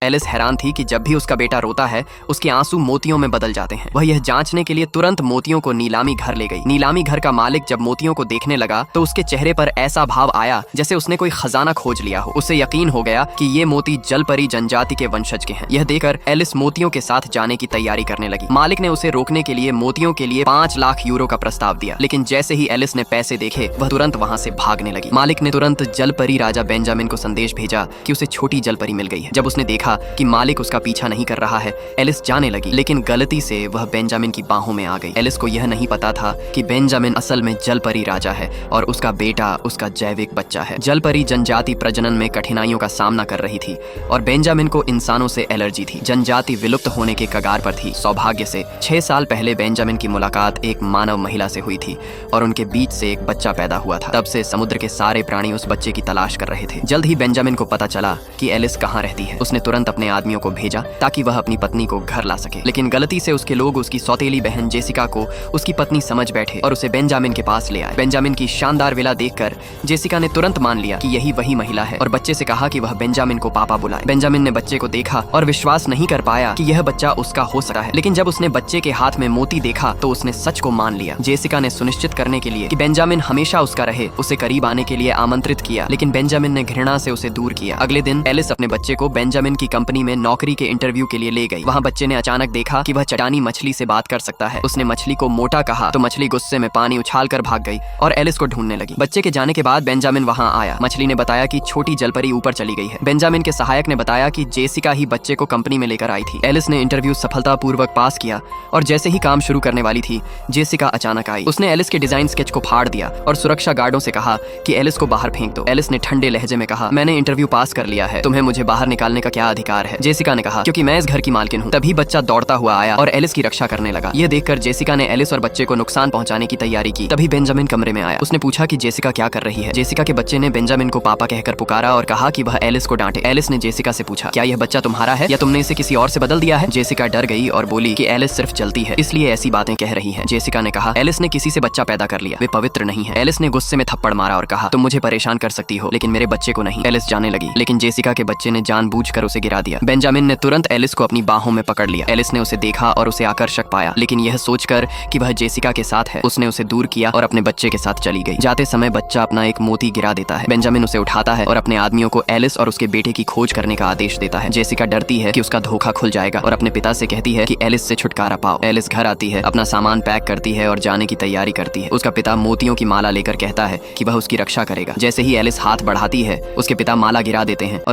Alice हैरान थी कि जब भी उसका बेटा रोता है उसके आंसू मोतियों में बदल जाते हैं। वह यह जांचने के लिए तुरंत मोतियों को नीलामी घर ले गई। नीलामी घर का मालिक जब मोतियों को देखने लगा तो उसके चेहरे पर ऐसा भाव आया जैसे उसने कोई खजाना खोज लिया हो। उसे यकीन हो गया कि ये मोती जलपरी जनजाति के वंशज के हैं। यह देखकर एलिस मोतियों के साथ जाने की तैयारी करने लगी। मालिक ने उसे रोकने के लिए मोतियों के लिए 5 लाख यूरो का प्रस्ताव दिया, लेकिन जैसे ही एलिस ने पैसे देखे वह तुरंत वहां से भागने लगी। मालिक ने तुरंत जलपरी राजा बेंजामिन को संदेश भेजा कि उसे छोटी जलपरी मिल गई है। जब उसने देखा कि मालिक उसका पीछा नहीं कर रहा है, एलिस जाने लगी, लेकिन गलती से वह बेंजामिन की बाहों में आ गई। एलिस को यह नहीं पता था कि बेंजामिन असल में जलपरी राजा है और उसका बेटा उसका जैविक बच्चा है। जलपरी जनजाति प्रजनन में कठिनाइयों का सामना कर रही थी और बेंजामिन को इंसानों से एलर्जी थी। जनजाति विलुप्त होने के कगार पर थी। सौभाग्य से 6 साल पहले बेंजामिन की मुलाकात एक मानव महिला से हुई थी और उनके बीच से एक बच्चा पैदा हुआ था। तब से समुद्र के सारे प्राणी उस बच्चे की तलाश कर रहे थे। जल्द ही बेंजामिन को पता चला कि एलिस कहाँ रहती है। उसने तुरंत अपने आदमियों को भेजा ताकि वह अपनी पत्नी को घर ला सके, लेकिन गलती से उसके लोग उसकी सौतेली बहन जेसिका को उसकी पत्नी समझ बैठे और उसे बेंजामिन के पास ले आए। बेंजामिन की शानदार विला देखकर जेसिका ने तुरंत मान लिया कि यही वही महिला है और बच्चे से कहा कि वह बेंजामिन को पापा बुलाए। बेंजामिन ने बच्चे को देखा और विश्वास नहीं कर पाया कि यह बच्चा उसका हो सकता है, लेकिन जब उसने बच्चे के हाथ में मोती देखा तो उसने सच को मान लिया। जेसिका ने सुनिश्चित करने के लिए कि बेंजामिन हमेशा उसका रहे उसे करीब आने के लिए आमंत्रित किया, लेकिन बेंजामिन ने घृणा से उसे दूर किया। अगले दिन एलिस अपने बच्चे को बेंजामिन की कंपनी में नौकरी के इंटरव्यू के लिए ले गई। वहाँ बच्चे ने अचानक देखा कि वह चट्टानी मछली से बात कर सकता है। उसने मछली को मोटा कहा तो मछली गुस्से में पानी उछाल कर भाग गई और एलिस को ढूंढने लगी। बच्चे के जाने के बाद बेंजामिन वहाँ आया। मछली ने बताया कि छोटी जलपरी ऊपर चली गई है। बेंजामिन के सहायक ने बताया कि जेसिका ही बच्चे को कंपनी में लेकर आई थी। एलिस ने इंटरव्यू सफलतापूर्वक पास किया और जैसे ही काम शुरू करने वाली थी जेसिका अचानक आई। उसने एलिस के डिजाइन स्केच को फाड़ दिया और सुरक्षा गार्डों से कहा कि एलिस को बाहर फेंक दो। एलिस ने ठंडे लहजे में कहा, मैंने इंटरव्यू पास कर लिया है, तुम्हें मुझे बाहर निकालने का क्या अधिकार है? जेसिका ने कहा, क्योंकि मैं इस घर की मालकिन हूँ। तभी बच्चा दौड़ता हुआ आया और एलिस की रक्षा करने लगा। यह देखकर जेसिका ने एलिस और बच्चे को नुकसान पहुंचाने की तैयारी की। तभी बेंजामिन कमरे में आया। उसने पूछा कि जेसिका क्या कर रही है। जेसिका के बच्चे ने बेंजामिन को पापा कहकर पुकारा और कहा कि वह एलिस को डांटे। एलिस ने जेसिका से पूछा, क्या यह बच्चा तुम्हारा है या तुमने इसे किसी और से बदल दिया है? जेसिका डर गई और बोली कि एलिस सिर्फ चलती है इसलिए ऐसी बातें कह रही है। जेसिका ने कहा, एलिस ने किसी से बच्चा पैदा कर लिया, वे पवित्र नहीं है। एलिस ने गुस्से में थप्पड़ मारा और कहा, तुम मुझे परेशान कर सकती हो लेकिन मेरे बच्चे को नहीं। एलिस जाने लगी, लेकिन जेसिका के बच्चे ने जानबूझकर उसे गिरा दिया। बेंजामिन ने तुरंत एलिस को अपनी बाहों में पकड़ लिया। एलिस ने उसे देखा और उसे आकर्षक पाया, लेकिन यह सोचकर कि वह जेसिका के साथ है उसने उसे दूर किया और अपने बच्चे के साथ चली गई। जाते समय बच्चा अपना एक मोती गिरा देता है। बेंजामिन उसे उठाता है और अपने आदमियों को एलिस और उसके बेटे की खोज करने का आदेश देता है। जेसिका डरती है कि उसका धोखा खुल जाएगा और अपने पिता से कहती है कि एलिस से छुटकारा पाओ। एलिस घर आती है, अपना सामान पैक करती है और जाने की तैयारी करती है। उसका पिता मोतियों की माला लेकर कहता है कि वह उसकी रक्षा करेगा। जैसे ही एलिस हाथ बढ़ाती है उसके पिता माला गिरा देते हैं और